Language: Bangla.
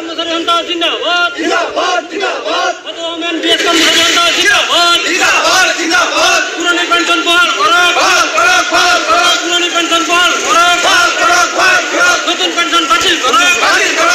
কর্মচারী হন্তা জিন্দাবাদ জিন্দাবাদ জিন্দাবাদ ওমেন বিএস কর্মচারী হন্তা জিন্দাবাদ জিন্দাবাদ জিন্দাবাদ পুরানি পেনশন বহাল করো পুরানি পেনশন বহাল করো নতুন পেনশন বাতিল করো